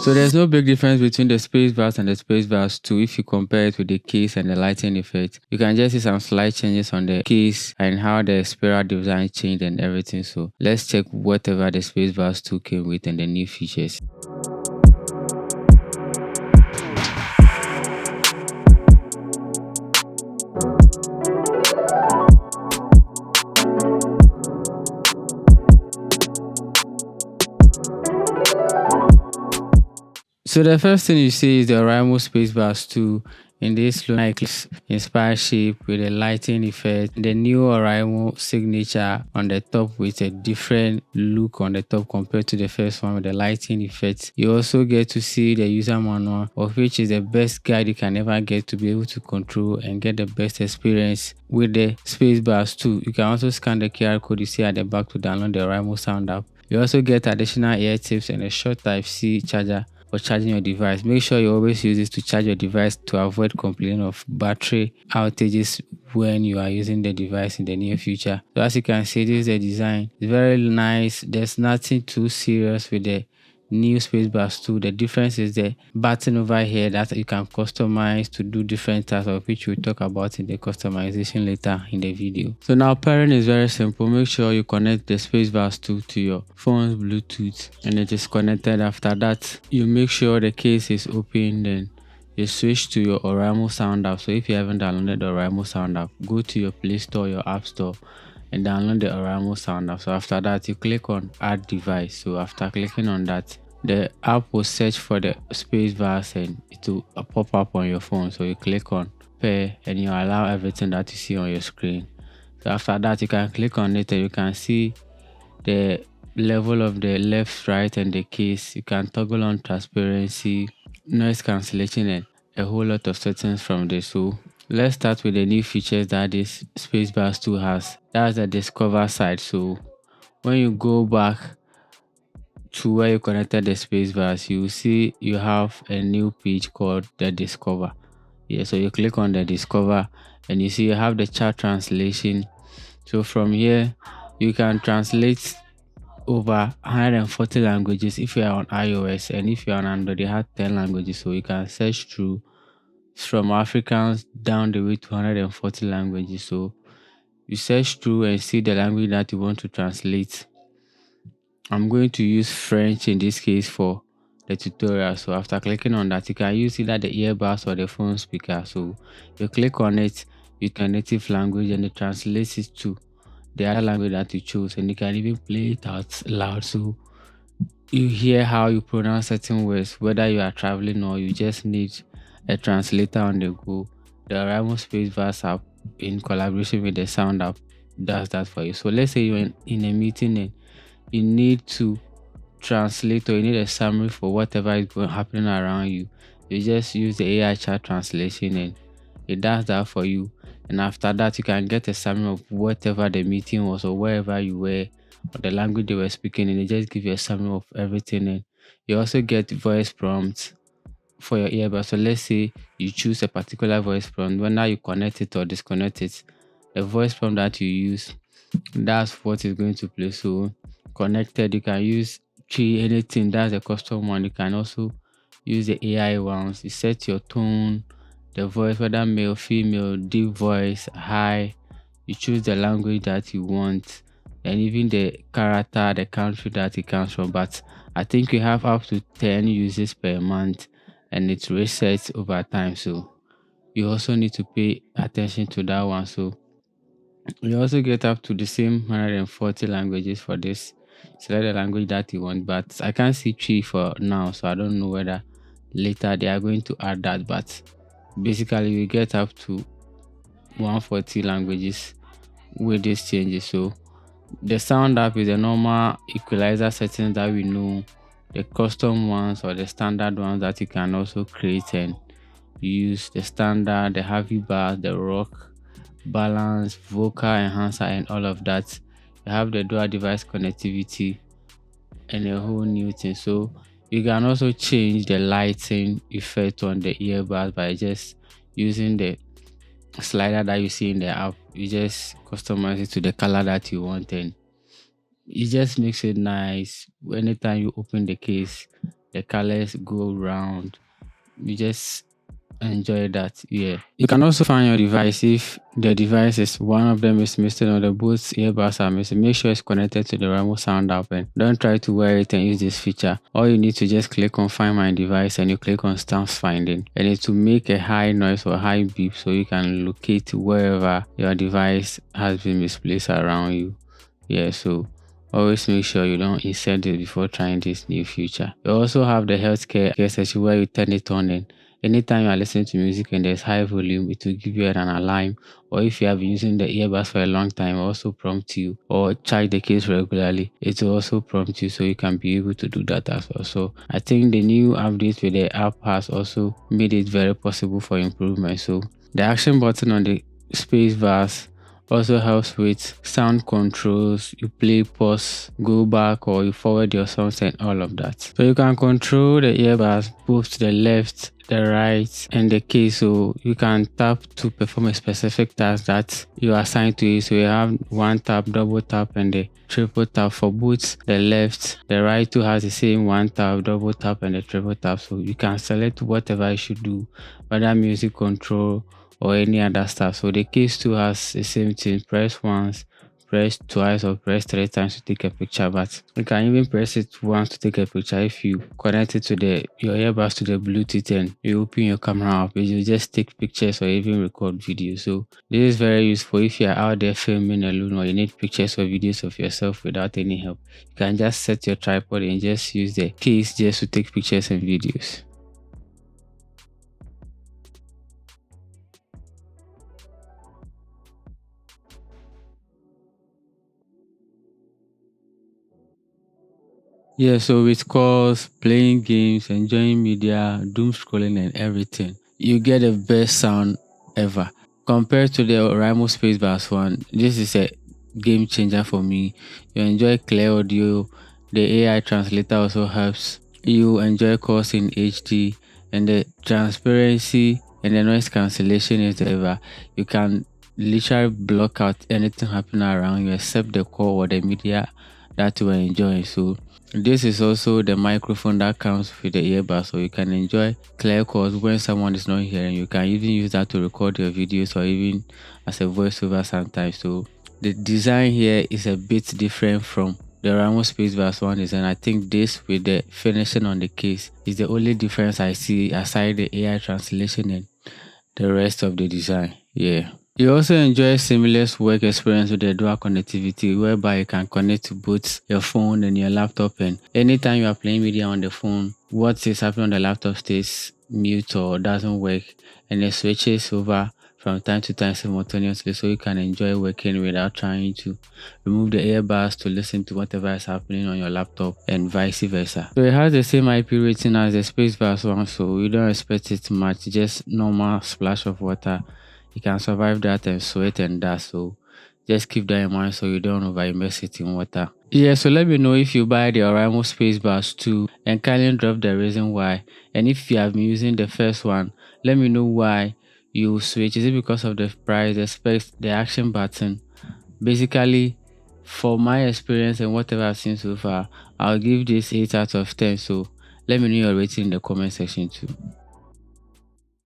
So there's no big difference between the SpaceBuds and the SpaceBuds 2 if you compare it with the case and the lighting effect. You can just see some slight changes on the case and how the spiral design changed and everything. So let's check whatever the SpaceBuds 2 came with and the new features. So the first thing you see is the Oraimo SpaceBuds 2 in this lunar eclipse inspired shape with a lighting effect. The new Oraimo signature on the top with a different look on the top compared to the first one with the lighting effect. You also get to see the user manual, of which is the best guide you can ever get to be able to control and get the best experience with the SpaceBuds 2. You can also scan the QR code you see at the back to download the Oraimo sound app. You also get additional ear tips and a short Type-C charger for charging your device. Make sure you always use this to charge your device to avoid complaining of battery outages when you are using the device in the near future. So as you can see, this is the design. It's very nice. There's nothing too serious with the new SpaceBuds 2. The difference is the button over here that you can customize to do different tasks, of which we'll talk about in the customization later in the video. So now pairing is very simple. Make sure you connect the SpaceBuds 2 to your phone's Bluetooth and it is connected. After that, you make sure the case is open, then you switch to your Oraimo sound app. So if you haven't downloaded the Oraimo sound app, go to your Play Store, your App Store, and download the Oraimo sound app. So after that, you click on add device. So after clicking on that, the app will search for the SpaceBuds and it will pop up on your phone. So you click on pair and you allow everything that you see on your screen. So after that, you can click on it and you can see the level of the left, right, and the case. You can toggle on transparency, noise cancellation, and a whole lot of settings from this. So let's start with the new features that this SpaceBuds 2 has. That's the discover side. So when you go back to where you connected the SpaceBuds, you see you have a new page called the discover. Yeah, so you click on the discover and you see you have the chat translation. So from here you can translate over 140 languages if you are on iOS, and if you are on Android, they have 10 languages. So you can search through from Africans down the way to 140 languages. So you search through and see the language that you want to translate. I'm going to use French in this case for the tutorial. So after clicking on that, you can use either the earbuds or the phone speaker. So you click on it with your native language and it translates it to the other language that you chose, and you can even play it out loud so you hear how you pronounce certain words, whether you are traveling or you just need a translator on the go. The Oraimo SpaceBuds app in collaboration with the sound app does that for you. So let's say you're in a meeting and you need to translate or you need a summary for whatever is happening around you. You just use the AI chat translation and it does that for you. And after that, you can get a summary of whatever the meeting was or wherever you were or the language they were speaking, and they just give you a summary of everything. And you also get voice prompts for your earbuds. So let's say you choose a particular voice prompt, whether you connect it or disconnect it, the voice prompt that you use, that's what is going to play. So connected, you can use anything. That's a custom one. You can also use the AI ones. You set your tone, the voice, whether male, female, deep voice, high. You choose the language that you want, and even the character, the country that it comes from. But I think you have up to 10 uses per month, and it resets over time. So you also need to pay attention to that one. So you also get up to the same 140 languages for this. Select the language that you want, but I can't see 3 for now, so I don't know whether later they are going to add that. But basically, we get up to 140 languages with these changes. So the sound app is a normal equalizer settings that we know, the custom ones or the standard ones that you can also create and use. The standard, the heavy bass, the rock, balance, vocal enhancer, and all of that. You have the dual device connectivity and a whole new thing. So you can also change the lighting effect on the earbuds by just using the slider that you see in the app. You just customize it to the color that you want, and it just makes it nice. Anytime you open the case, the colors go round. You just enjoy that. Yeah. You can also find your device if the device is one of them is missing or the both earbuds are missing. Make sure it's connected to the Oraimo sound app and don't try to wear it and use this feature. All you need to just click on find my device and you click on stance finding and it will make a high noise or high beep so you can locate wherever your device has been misplaced around you. Yeah, so always make sure you don't insert it before trying this new feature. You also have the healthcare section where you turn it on and anytime you are listening to music and there's high volume, it will give you an alarm. Or if you have been using the earbuds for a long time, it will also prompt you or charge the case regularly. It will also prompt you so you can be able to do that as well. So I think the new update with the app has also made it very possible for improvement. So the action button on the SpaceBuds also helps with sound controls. You play, pause, go back, or you forward your songs and all of that. So you can control the earbuds both to the left, the right, and the case. So you can tap to perform a specific task that you are assigned to it. So you have one tap, double tap, and the triple tap for both the left. The right too has the same one tap, double tap, and the triple tap. So you can select whatever you should do, whether music control or any other stuff. So the case 2 has the same thing. Press once, press twice, or press 3 times to take a picture. But you can even press it once to take a picture if you connect it to your earbuds to the Bluetooth and you open your camera up. You just take pictures or even record videos. So this is very useful if you are out there filming alone or you need pictures or videos of yourself without any help. You can just set your tripod and just use the case just to take pictures and videos. Yeah, so with calls, playing games, enjoying media, doom scrolling, and everything, you get the best sound ever. Compared to the Oraimo SpaceBuds one, this is a game changer for me. You enjoy clear audio, the AI translator also helps you enjoy calls in HD, and the transparency and the noise cancellation is ever. You can literally block out anything happening around you except the call or the media that you are enjoying. So this is also the microphone that comes with the earbud, so you can enjoy clear calls when someone is not hearing. You can even use that to record your videos or even as a voiceover sometimes. So the design here is a bit different from the Oraimo SpaceBuds one design. I think this with the finishing on the case is the only difference I see aside the AI translation and the rest of the design. Yeah. You also enjoy seamless work experience with the dual connectivity whereby you can connect to both your phone and your laptop, and anytime you are playing media on the phone, what is happening on the laptop stays mute or doesn't work and it switches over from time to time simultaneously so you can enjoy working without trying to remove the earbuds to listen to whatever is happening on your laptop and vice versa. So it has the same IP rating as the SpaceBuds one, so you don't expect it much, just normal splash of water. You can survive that and sweat and dust. So just keep that in mind so you don't over immerse it in water. Yeah, so let me know if you buy the Oraimo SpaceBuds 2 and kindly drop the reason why. And if you have been using the first one, let me know why you switch. Is it because of the price, the specs, the action button? Basically, for my experience and whatever I've seen so far, I'll give this 8 out of 10. So let me know your rating in the comment section too.